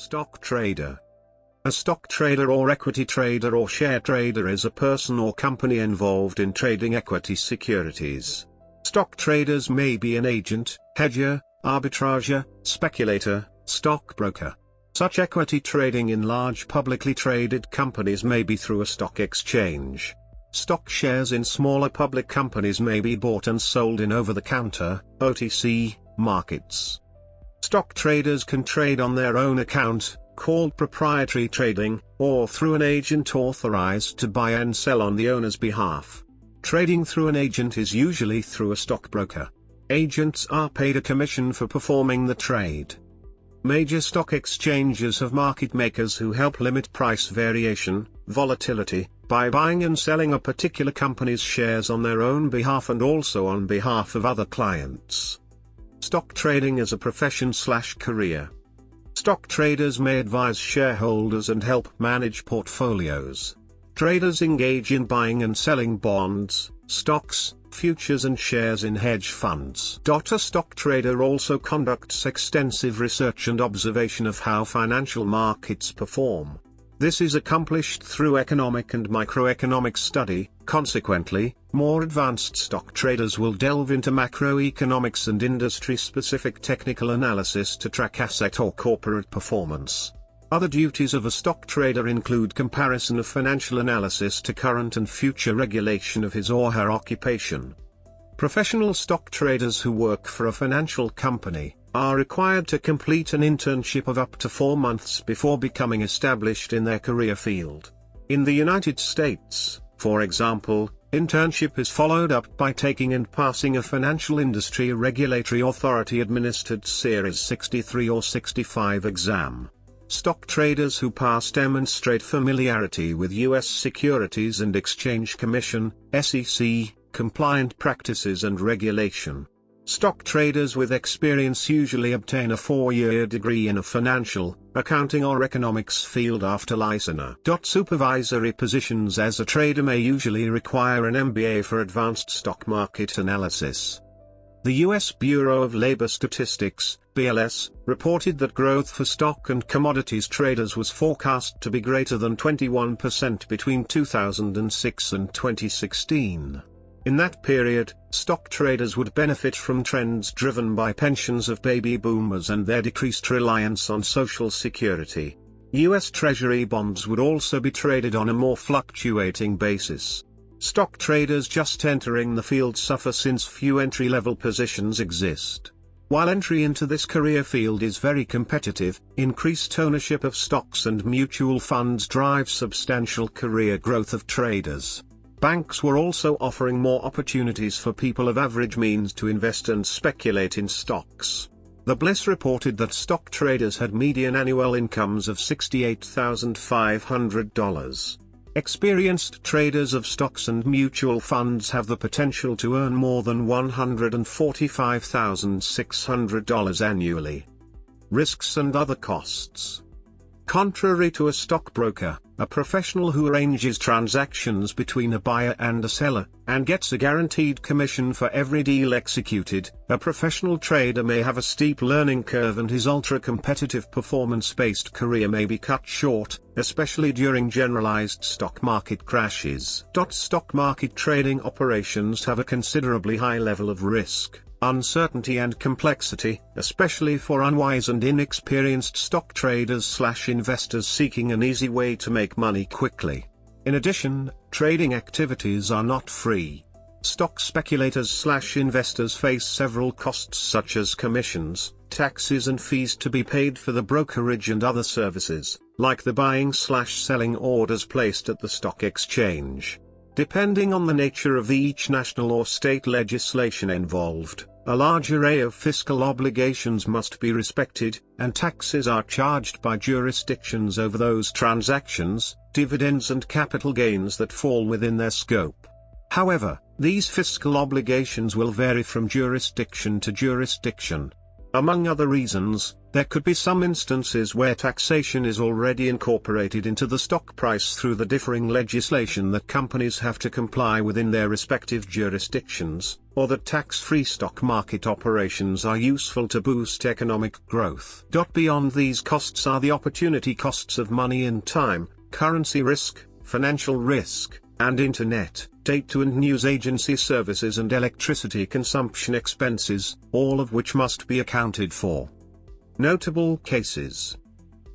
Stock trader. A stock trader or equity trader or share trader is a person or company involved in trading equity securities. Stock traders may be an agent, hedger, arbitrageur, speculator, stockbroker. Such equity trading in large publicly traded companies may be through a stock exchange. Stock shares in smaller public companies may be bought and sold in over-the-counter, OTC, markets. Stock traders can trade on their own account, called proprietary trading, or through an agent authorized to buy and sell on the owner's behalf. Trading through an agent is usually through a stockbroker. Agents are paid a commission for performing the trade. Major stock exchanges have market makers who help limit price variation, volatility, by buying and selling a particular company's shares on their own behalf and also on behalf of other clients. Stock trading is a profession/career. Stock traders may advise shareholders and help manage portfolios. Traders engage in buying and selling bonds, stocks, futures and shares in hedge funds. A stock trader also conducts extensive research and observation of how financial markets perform. This is accomplished through economic and microeconomic study. Consequently, more advanced stock traders will delve into macroeconomics and industry-specific technical analysis to track asset or corporate performance. Other duties of a stock trader include comparison of financial analysis to current and future regulation of his or her occupation. Professional stock traders who work for a financial company are required to complete an internship of up to 4 months before becoming established in their career field. In the United States, for example, internship is followed up by taking and passing a Financial Industry Regulatory Authority administered Series 63 or 65 exam. Stock traders who pass demonstrate familiarity with U.S. Securities and Exchange Commission, SEC, compliant practices and regulation. Stock traders with experience usually obtain a 4-year degree in a financial, accounting or economics field after licensure. Supervisory positions as a trader may usually require an MBA for advanced stock market analysis. The U.S. Bureau of Labor Statistics, BLS, reported that growth for stock and commodities traders was forecast to be greater than 21% between 2006 and 2016. In that period, stock traders would benefit from trends driven by pensions of baby boomers and their decreased reliance on Social Security. U.S. Treasury bonds would also be traded on a more fluctuating basis. Stock traders just entering the field suffer since few entry-level positions exist. While entry into this career field is very competitive, increased ownership of stocks and mutual funds drives substantial career growth of traders. Banks were also offering more opportunities for people of average means to invest and speculate in stocks. The Bliss reported that stock traders had median annual incomes of $68,500. Experienced traders of stocks and mutual funds have the potential to earn more than $145,600 annually. Risks and other costs. Contrary to a stockbroker, a professional who arranges transactions between a buyer and a seller, and gets a guaranteed commission for every deal executed, a professional trader may have a steep learning curve and his ultra-competitive performance-based career may be cut short, especially during generalized stock market crashes. Stock market trading operations have a considerably high level of risk, uncertainty and complexity, especially for unwise and inexperienced stock traders/investors seeking an easy way to make money quickly. In addition, trading activities are not free. Stock speculators/investors face several costs such as commissions, taxes and fees to be paid for the brokerage and other services, like the buying/selling orders placed at the stock exchange. Depending on the nature of each national or state legislation involved, a large array of fiscal obligations must be respected, and taxes are charged by jurisdictions over those transactions, dividends and capital gains that fall within their scope. However, these fiscal obligations will vary from jurisdiction to jurisdiction. Among other reasons, there could be some instances where taxation is already incorporated into the stock price through the differing legislation that companies have to comply with in their respective jurisdictions, or that tax-free stock market operations are useful to boost economic growth. Beyond these costs are the opportunity costs of money and time, currency risk, financial risk, and internet, data and news agency services and electricity consumption expenses, all of which must be accounted for. Notable cases: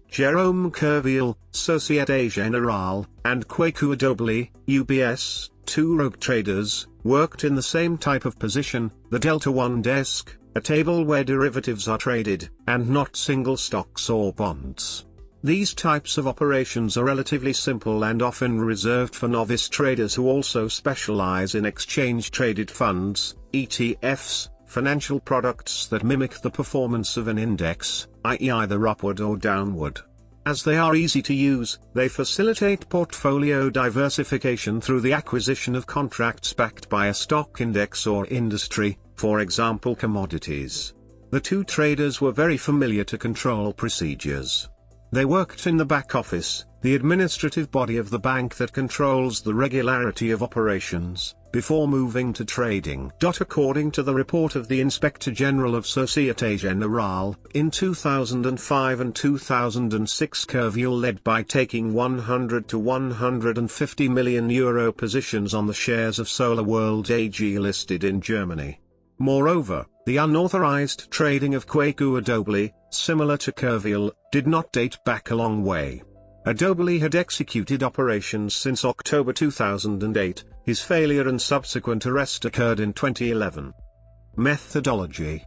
Jerome Kerviel, Société Générale, and Kwaku Adobli, UBS, two rogue traders, worked in the same type of position, the Delta One desk, a table where derivatives are traded, and not single stocks or bonds. These types of operations are relatively simple and often reserved for novice traders who also specialize in exchange-traded funds, ETFs, financial products that mimic the performance of an index, i.e. either upward or downward. As they are easy to use, they facilitate portfolio diversification through the acquisition of contracts backed by a stock index or industry, for example commodities. The two traders were very familiar to control procedures. They worked in the back office, the administrative body of the bank that controls the regularity of operations, before moving to trading. According to the report of the Inspector General of Société Générale, in 2005 and 2006 Kerviel led by taking 100 to 150 million euro positions on the shares of Solar World AG listed in Germany. Moreover, the unauthorized trading of Kwaku Adobli, similar to Kerviel, did not date back a long way. Adobli had executed operations since October 2008, his failure and subsequent arrest occurred in 2011. Methodology: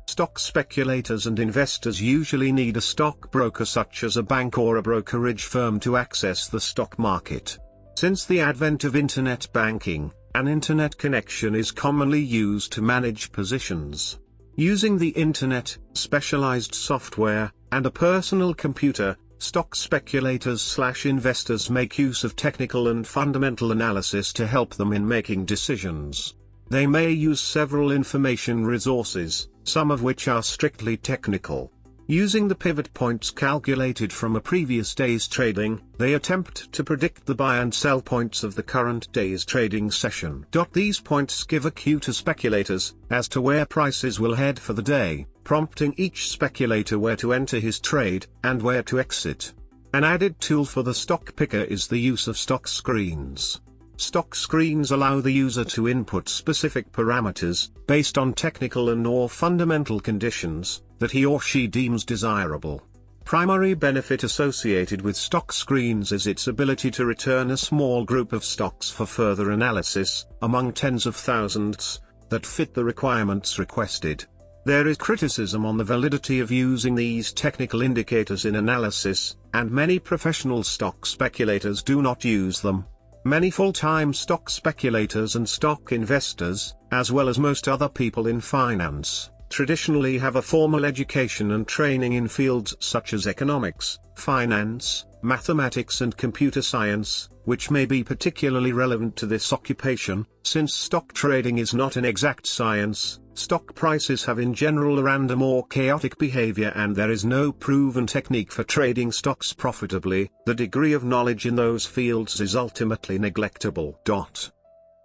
stock speculators and investors usually need a stockbroker such as a bank or a brokerage firm to access the stock market. Since the advent of internet banking, an internet connection is commonly used to manage positions. Using the internet, specialized software, and a personal computer, stock speculators/investors make use of technical and fundamental analysis to help them in making decisions. They may use several information resources, some of which are strictly technical. Using the pivot points calculated from a previous day's trading, they attempt to predict the buy and sell points of the current day's trading session. These points give a cue to speculators as to where prices will head for the day, prompting each speculator where to enter his trade and where to exit. An added tool for the stock picker is the use of stock screens. Stock screens allow the user to input specific parameters, based on technical and/or fundamental conditions, that he or she deems desirable. Primary benefit associated with stock screens is its ability to return a small group of stocks for further analysis, among tens of thousands, that fit the requirements requested. There is criticism on the validity of using these technical indicators in analysis, and many professional stock speculators do not use them. Many full-time stock speculators and stock investors, as well as most other people in finance, traditionally have a formal education and training in fields such as economics, finance, mathematics and computer science, which may be particularly relevant to this occupation, since stock trading is not an exact science. Stock prices have in general a random or chaotic behavior and there is no proven technique for trading stocks profitably. The degree of knowledge in those fields is ultimately neglectable.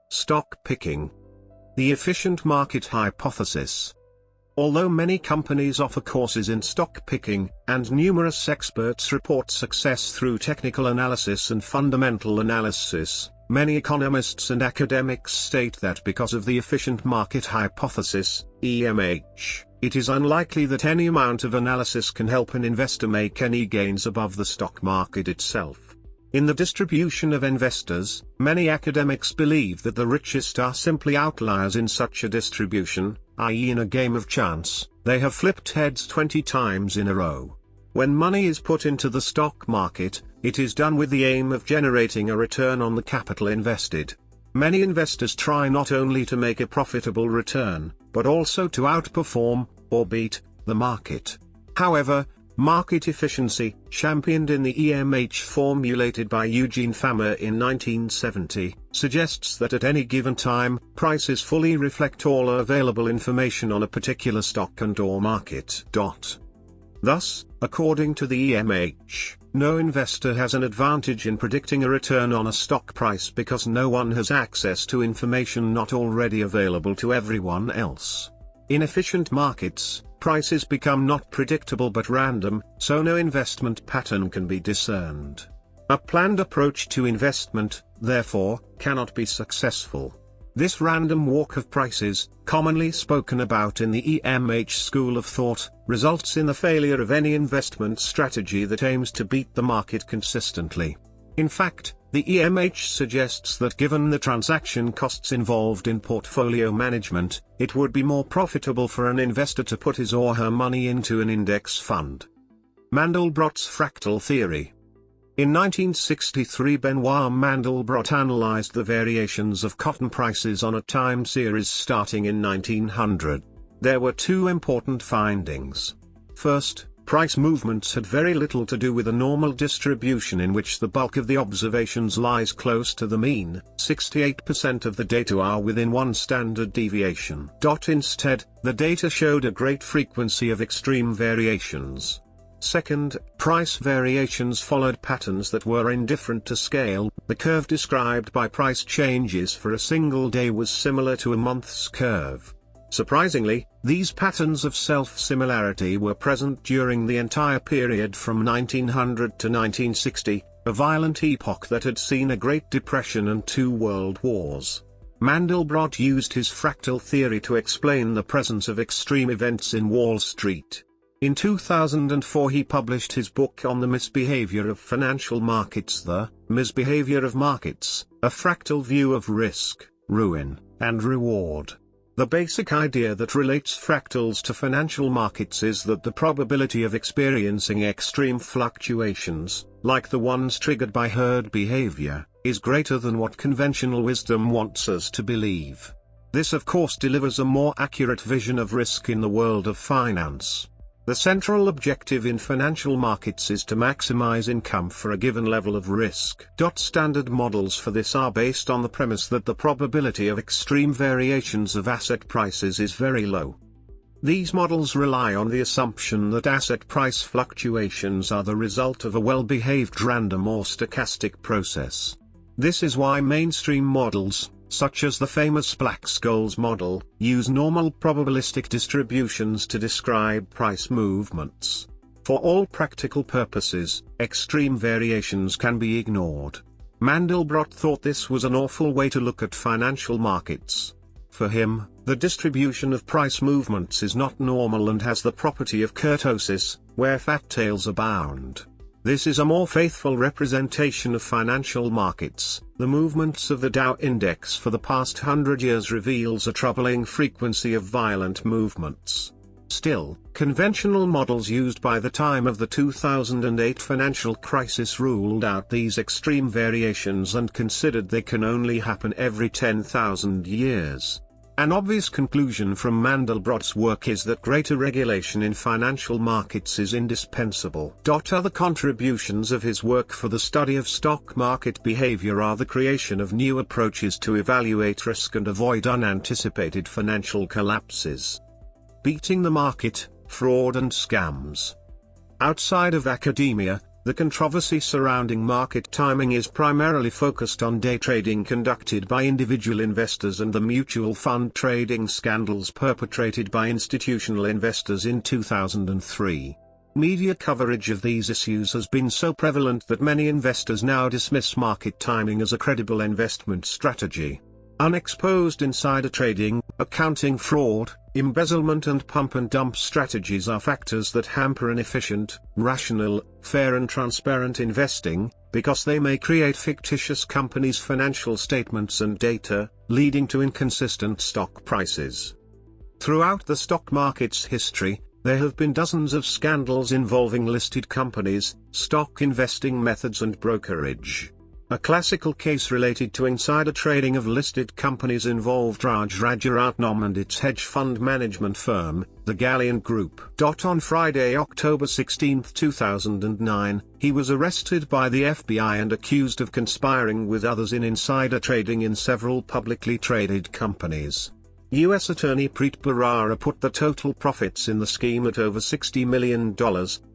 Stock picking. The efficient market hypothesis. Although many companies offer courses in stock picking, and numerous experts report success through technical analysis and fundamental analysis, many economists and academics state that because of the efficient market hypothesis, EMH, it is unlikely that any amount of analysis can help an investor make any gains above the stock market itself. In the distribution of investors, many academics believe that the richest are simply outliers in such a distribution, i.e. in a game of chance, they have flipped heads 20 times in a row. When money is put into the stock market, it is done with the aim of generating a return on the capital invested. Many investors try not only to make a profitable return, but also to outperform, or beat, the market. However, Market efficiency, championed in the EMH formulated by Eugene Fama in 1970, suggests that at any given time, prices fully reflect all available information on a particular stock and/or market. Thus, according to the EMH, no investor has an advantage in predicting a return on a stock price because no one has access to information not already available to everyone else. In efficient markets, prices become not predictable but random, so no investment pattern can be discerned. A planned approach to investment, therefore, cannot be successful. This random walk of prices, commonly spoken about in the EMH school of thought, results in the failure of any investment strategy that aims to beat the market consistently. In fact, the EMH suggests that given the transaction costs involved in portfolio management, it would be more profitable for an investor to put his or her money into an index fund. Mandelbrot's fractal theory. In 1963, Benoit Mandelbrot analyzed the variations of cotton prices on a time series starting in 1900. There were two important findings. First, price movements had very little to do with a normal distribution in which the bulk of the observations lies close to the mean. 68% of the data are within one standard deviation. Instead, the data showed a great frequency of extreme variations. Second, price variations followed patterns that were indifferent to scale. The curve described by price changes for a single day was similar to a month's curve. Surprisingly, these patterns of self-similarity were present during the entire period from 1900 to 1960, a violent epoch that had seen a Great Depression and 2 world wars. Mandelbrot used his fractal theory to explain the presence of extreme events in Wall Street. In 2004 he published his book on the misbehavior of financial markets, The Misbehavior of Markets, a fractal view of risk, ruin, and reward. The basic idea that relates fractals to financial markets is that the probability of experiencing extreme fluctuations, like the ones triggered by herd behavior, is greater than what conventional wisdom wants us to believe. This of course delivers a more accurate vision of risk in the world of finance. The central objective in financial markets is to maximize income for a given level of risk. Standard models for this are based on the premise that the probability of extreme variations of asset prices is very low. These models rely on the assumption that asset price fluctuations are the result of a well-behaved random or stochastic process. This is why mainstream models, such as the famous Black-Scholes model, use normal probabilistic distributions to describe price movements. For all practical purposes, extreme variations can be ignored. Mandelbrot thought this was an awful way to look at financial markets. For him, the distribution of price movements is not normal and has the property of kurtosis, where fat tails abound. This is a more faithful representation of financial markets. The movements of the Dow index for the past 100 years reveals a troubling frequency of violent movements. Still, conventional models used by the time of the 2008 financial crisis ruled out these extreme variations and considered they can only happen every 10,000 years. An obvious conclusion from Mandelbrot's work is that greater regulation in financial markets is indispensable. Other contributions of his work for the study of stock market behavior are the creation of new approaches to evaluate risk and avoid unanticipated financial collapses. Beating the market, fraud and scams. Outside of academia, the controversy surrounding market timing is primarily focused on day trading conducted by individual investors and the mutual fund trading scandals perpetrated by institutional investors in 2003. Media coverage of these issues has been so prevalent that many investors now dismiss market timing as a credible investment strategy. Unexposed insider trading, accounting fraud, embezzlement and pump-and-dump strategies are factors that hamper an efficient, rational, fair and transparent investing, because they may create fictitious companies' financial statements and data, leading to inconsistent stock prices. Throughout the stock market's history, there have been dozens of scandals involving listed companies, stock investing methods and brokerage. A classical case related to insider trading of listed companies involved arbitrageur and its hedge fund management firm, the Galleon Group. On Friday, October 16, 2009, he was arrested by the FBI and accused of conspiring with others in insider trading in several publicly traded companies. U.S. Attorney Preet Bharara put the total profits in the scheme at over $60 million,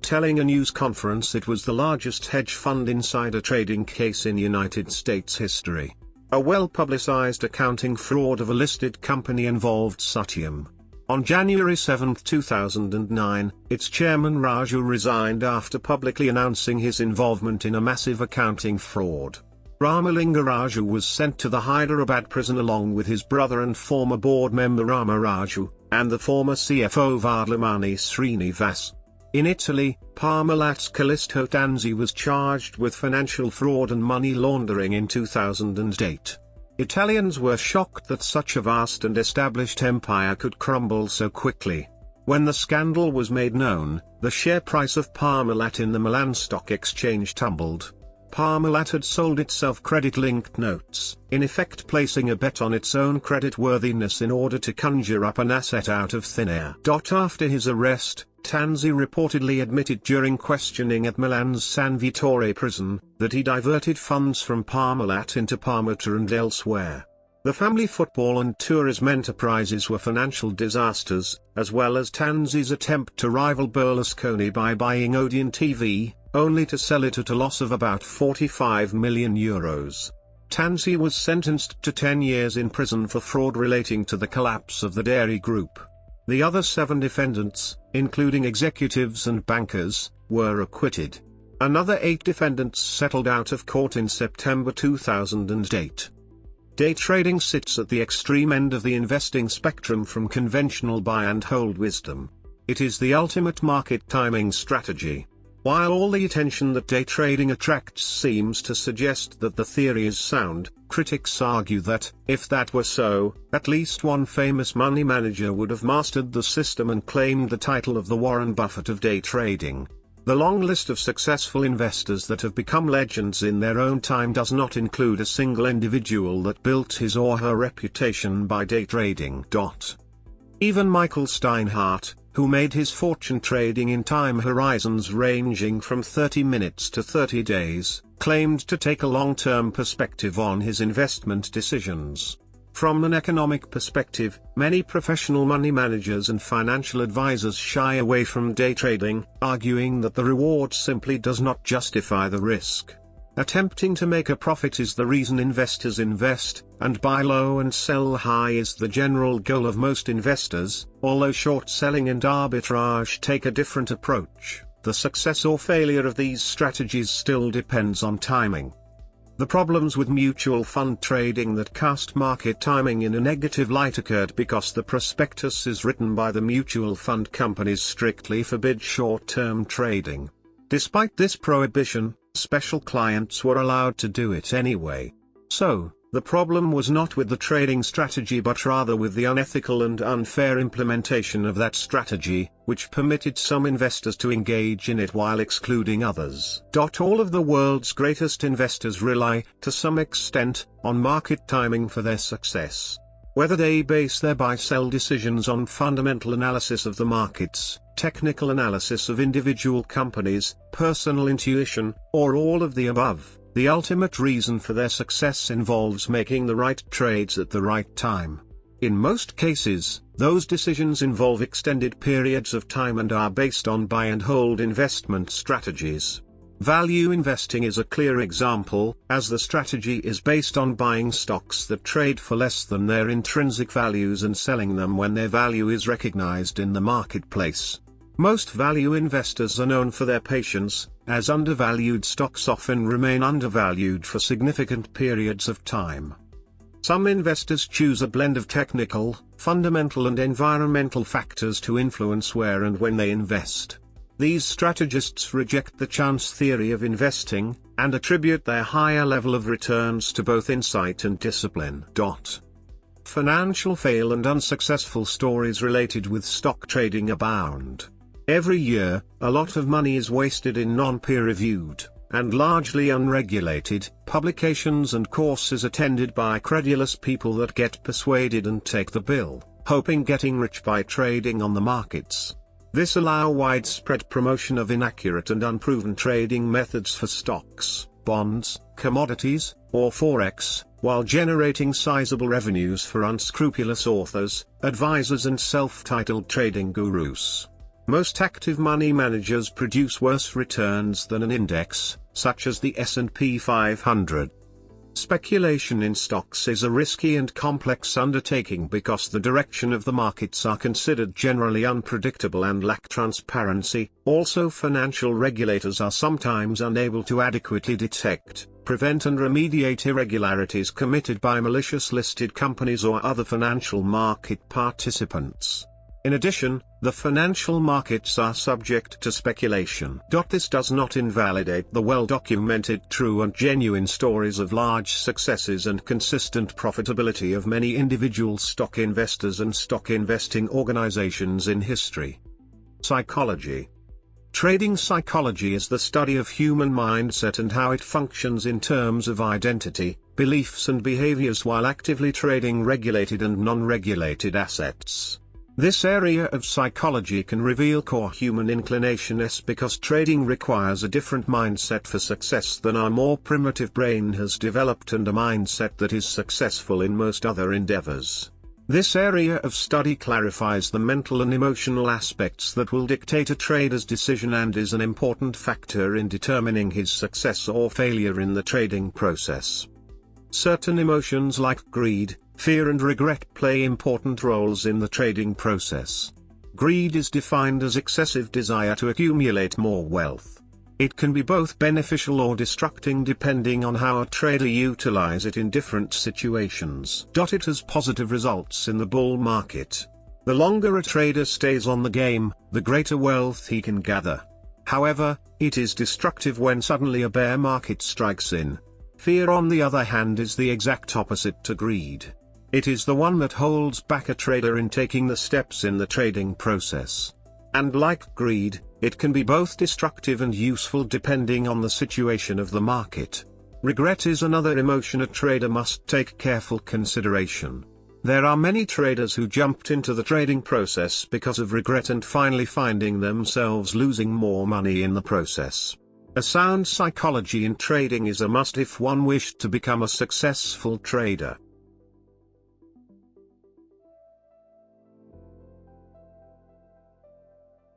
telling a news conference it was the largest hedge fund insider trading case in United States history. A well-publicized accounting fraud of a listed company involved Satyam. On January 7, 2009, its chairman Raju resigned after publicly announcing his involvement in a massive accounting fraud. Ramalinga Raju was sent to the Hyderabad prison along with his brother and former board member Rama Raju, and the former CFO Vadlamani Srinivas. In Italy, Parmalat's Callisto Tanzi was charged with financial fraud and money laundering in 2008. Italians were shocked that such a vast and established empire could crumble so quickly. When the scandal was made known, the share price of Parmalat in the Milan Stock Exchange tumbled. Parmalat had sold itself credit-linked notes, in effect placing a bet on its own creditworthiness in order to conjure up an asset out of thin air. After his arrest, Tanzi reportedly admitted during questioning at Milan's San Vittore prison, that he diverted funds from Parmalat into Parmata and elsewhere. The family football and tourism enterprises were financial disasters, as well as Tanzi's attempt to rival Berlusconi by buying Odeon TV, only to sell it at a loss of about €45 million. Tanzi was sentenced to 10 years in prison for fraud relating to the collapse of the dairy group. The other 7 defendants, including executives and bankers, were acquitted. Another 8 defendants settled out of court in September 2008. Day trading sits at the extreme end of the investing spectrum from conventional buy and hold wisdom. It is the ultimate market timing strategy. While all the attention that day trading attracts seems to suggest that the theory is sound, critics argue that, if that were so, at least one famous money manager would have mastered the system and claimed the title of the Warren Buffett of day trading. The long list of successful investors that have become legends in their own time does not include a single individual that built his or her reputation by day trading. Even Michael Steinhardt, who made his fortune trading in time horizons ranging from 30 minutes to 30 days, claimed to take a long-term perspective on his investment decisions. From an economic perspective, many professional money managers and financial advisors shy away from day trading, arguing that the reward simply does not justify the risk. Attempting to make a profit is the reason investors invest, and buy low and sell high is the general goal of most investors, although short selling and arbitrage take a different approach. The success or failure of these strategies still depends on timing. The problems with mutual fund trading that cast market timing in a negative light occurred because the prospectus is written by the mutual fund companies strictly forbid short-term trading. Despite this prohibition, special clients were allowed to do it anyway. So, the problem was not with the trading strategy but rather with the unethical and unfair implementation of that strategy, which permitted some investors to engage in it while excluding others. All of the world's greatest investors rely, to some extent, on market timing for their success. Whether they base their buy-sell decisions on fundamental analysis of the markets, technical analysis of individual companies, personal intuition, or all of the above, the ultimate reason for their success involves making the right trades at the right time. In most cases, those decisions involve extended periods of time and are based on buy and hold investment strategies. Value investing is a clear example, as the strategy is based on buying stocks that trade for less than their intrinsic values and selling them when their value is recognized in the marketplace. Most value investors are known for their patience, as undervalued stocks often remain undervalued for significant periods of time. Some investors choose a blend of technical, fundamental and environmental factors to influence where and when they invest. These strategists reject the chance theory of investing, and attribute their higher level of returns to both insight and discipline. Financial fail and unsuccessful stories related with stock trading abound. Every year, a lot of money is wasted in non-peer-reviewed, and largely unregulated, publications and courses attended by credulous people that get persuaded and take the bill, hoping getting rich by trading on the markets. This allow widespread promotion of inaccurate and unproven trading methods for stocks, bonds, commodities, or forex, while generating sizable revenues for unscrupulous authors, advisors and self-titled trading gurus. Most active money managers produce worse returns than an index, such as the S&P 500. Speculation in stocks is a risky and complex undertaking because the direction of the markets are considered generally unpredictable and lack transparency. Also, financial regulators are sometimes unable to adequately detect, prevent and remediate irregularities committed by malicious listed companies or other financial market participants. In addition, the financial markets are subject to speculation. This does not invalidate the well-documented true and genuine stories of large successes and consistent profitability of many individual stock investors and stock investing organizations in history. Psychology. Trading psychology is the study of human mindset and how it functions in terms of identity, beliefs and behaviors while actively trading regulated and non-regulated assets. This area of psychology can reveal core human inclinations because trading requires a different mindset for success than our more primitive brain has developed and a mindset that is successful in most other endeavors. This area of study clarifies the mental and emotional aspects that will dictate a trader's decision and is an important factor in determining his success or failure in the trading process. Certain emotions like greed, fear and regret play important roles in the trading process. Greed is defined as excessive desire to accumulate more wealth. It can be both beneficial or destructive depending on how a trader utilizes it in different situations. It has positive results in the bull market. The longer a trader stays on the game, the greater wealth he can gather. However, it is destructive when suddenly a bear market strikes in. Fear on the other hand is the exact opposite to greed. It is the one that holds back a trader in taking the steps in the trading process. And like greed, it can be both destructive and useful depending on the situation of the market. Regret is another emotion a trader must take careful consideration. There are many traders who jumped into the trading process because of regret and finally finding themselves losing more money in the process. A sound psychology in trading is a must if one wished to become a successful trader.